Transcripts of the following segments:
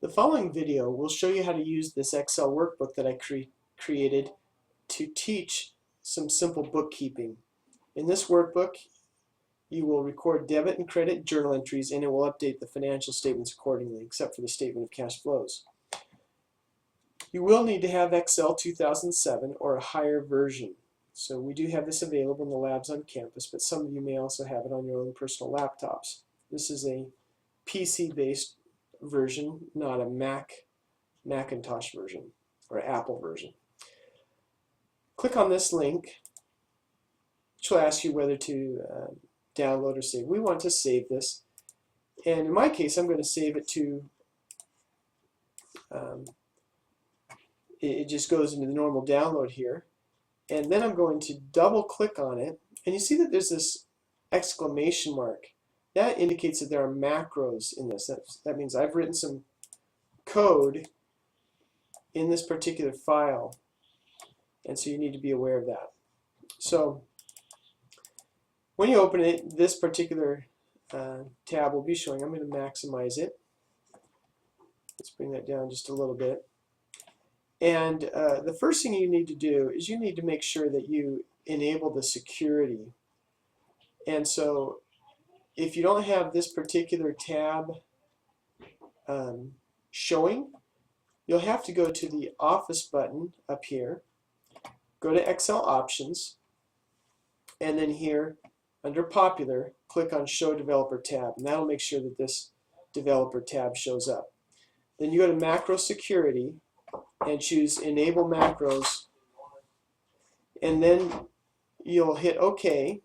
The following video will show you how to use this Excel workbook that I created to teach some simple bookkeeping. In this workbook, you will record debit and credit journal entries, and it will update the financial statements accordingly, except for the statement of cash flows. You will need to have Excel 2007 or a higher version. So we do have this available in the labs on campus, but some of you may also have it on your own personal laptops. This is a PC-based version, not a Macintosh version or Apple version. Click on this link, which will ask you whether to download or save. We want to save this, and in my case I'm going to save it to it just goes into the normal download here, and then I'm going to double click on it, and you see that there's this exclamation mark. That indicates that there are macros in this. That means I've written some code in this particular file, and so you need to be aware of that. So when you open it, this particular tab will be showing. I'm going to maximize it. Let's bring that down just a little bit. And the first thing you need to do is you need to make sure that you enable the security. And so if you don't have this particular tab showing, you'll have to go to the Office button up here, go to Excel Options, and then here under Popular, click on Show Developer tab, and that'll make sure that this Developer tab shows up. Then you go to Macro Security and choose Enable Macros, and then you'll hit OK,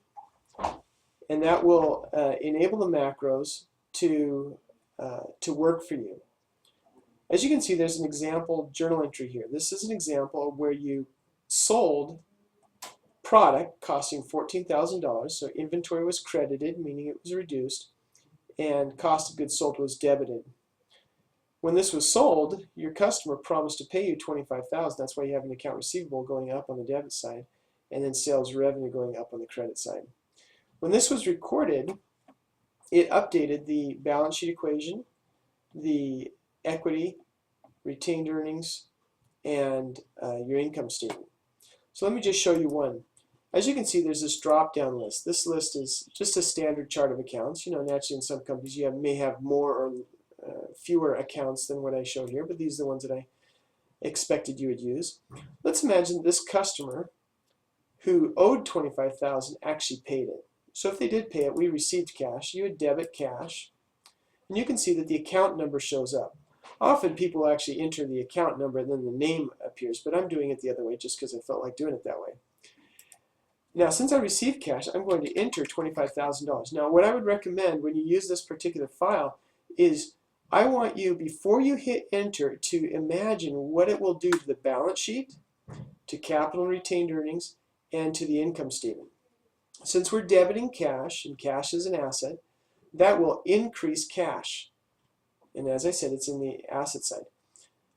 and that will enable the macros to work for you. As you can see, there's an example journal entry here. This is an example of where you sold product costing $14,000, so inventory was credited, meaning it was reduced, and cost of goods sold was debited. When this was sold, your customer promised to pay you $25,000. That's why you have an account receivable going up on the debit side, and then sales revenue going up on the credit side. When this was recorded, it updated the balance sheet equation, the equity, retained earnings, and your income statement. So let me just show you one. As you can see, there's this drop-down list. This list is just a standard chart of accounts. You know, naturally in some companies you may have more or fewer accounts than what I show here, but these are the ones that I expected you would use. Let's imagine this customer who owed $25,000 actually paid it. So if they did pay it, we received cash. You would debit cash, and you can see that the account number shows up. Often people actually enter the account number and then the name appears, but I'm doing it the other way just because I felt like doing it that way. Now, since I received cash, I'm going to enter $25,000. Now, what I would recommend when you use this particular file is I want you, before you hit enter, to imagine what it will do to the balance sheet, to capital and retained earnings, and to the income statement. Since we're debiting cash, and cash is an asset, that will increase cash. And as I said, it's in the asset side.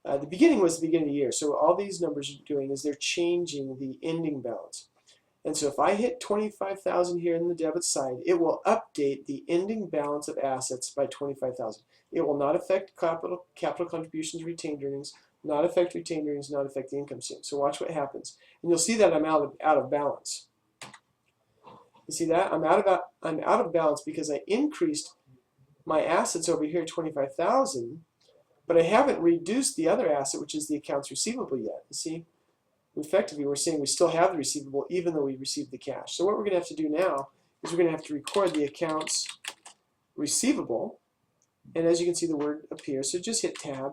The beginning was the beginning of the year, so all these numbers are doing is they're changing the ending balance. And so if I hit 25,000 here in the debit side, it will update the ending balance of assets by 25,000. It will not affect capital contributions, retained earnings, not affect retained earnings, not affect the income statement. So watch what happens. And you'll see that I'm out of balance. You see that? I'm out of balance because I increased my assets over here 25,000, but I haven't reduced the other asset, which is the accounts receivable yet. You see? Effectively, we're saying we still have the receivable even though we received the cash. So what we're going to have to do now is we're going to have to record the accounts receivable, and as you can see, the word appears. So just hit tab,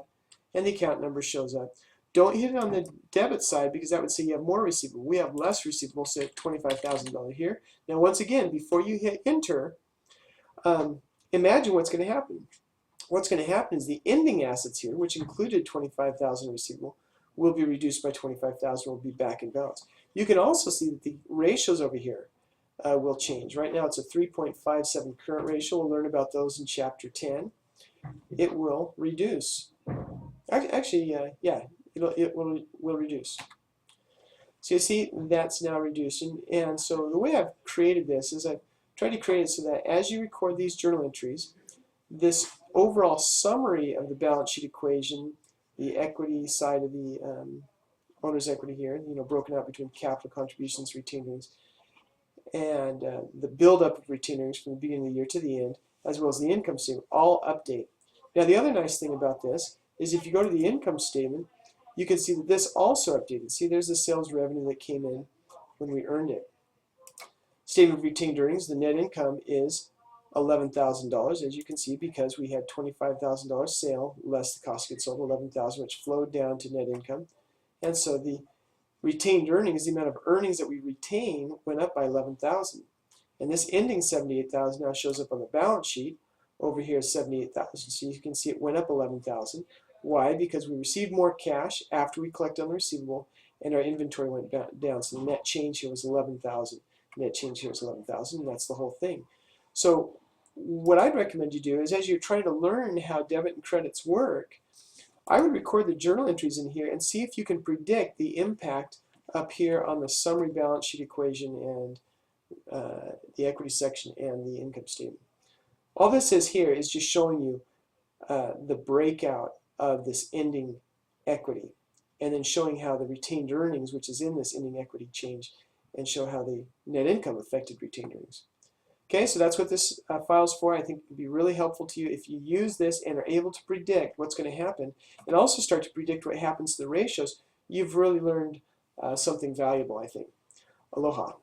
and the account number shows up. Don't hit it on the debit side because that would say you have more receivable. We have less receivable, say $25,000 here. Now, once again, before you hit enter, imagine what's going to happen. What's going to happen is the ending assets here, which included $25,000 receivable, will be reduced by 25,000, will be back in balance. You can also see that the ratios over here will change. Right now it's a 3.57 current ratio. We'll learn about those in Chapter 10. It will reduce. Actually, yeah, it will reduce. So you see that's now reduced. And so the way I've created this is I've tried to create it so that as you record these journal entries, this overall summary of the balance sheet equation, the equity side of the owner's equity here, broken out between capital contributions, retained earnings, and the buildup of retained earnings from the beginning of the year to the end, as well as the income statement, all update. Now, the other nice thing about this is if you go to the income statement, you can see that this also updated. See, there's the sales revenue that came in when we earned it. Statement of retained earnings, the net income is $11,000, as you can see, because we had $25,000 sale less the cost of goods sold, $11,000, which flowed down to net income. And so the retained earnings, the amount of earnings that we retain, went up by $11,000. And this ending $78,000 now shows up on the balance sheet. Over here is $78,000. So you can see it went up $11,000. Why? Because we received more cash after we collect on the receivable, and our inventory went down. So the net change here was $11,000. Net change here is $11,000, and that's the whole thing. So what I'd recommend you do is, as you're trying to learn how debit and credits work, I would record the journal entries in here and see if you can predict the impact up here on the summary balance sheet equation and the equity section and the income statement. All this is here is just showing you the breakout of this ending equity, and then showing how the retained earnings, which is in this ending equity, changed, and show how the net income affected retained earnings. Okay, so that's what this file is for. I think it would be really helpful to you if you use this and are able to predict what's going to happen, and also start to predict what happens to the ratios. You've really learned something valuable, I think. Aloha.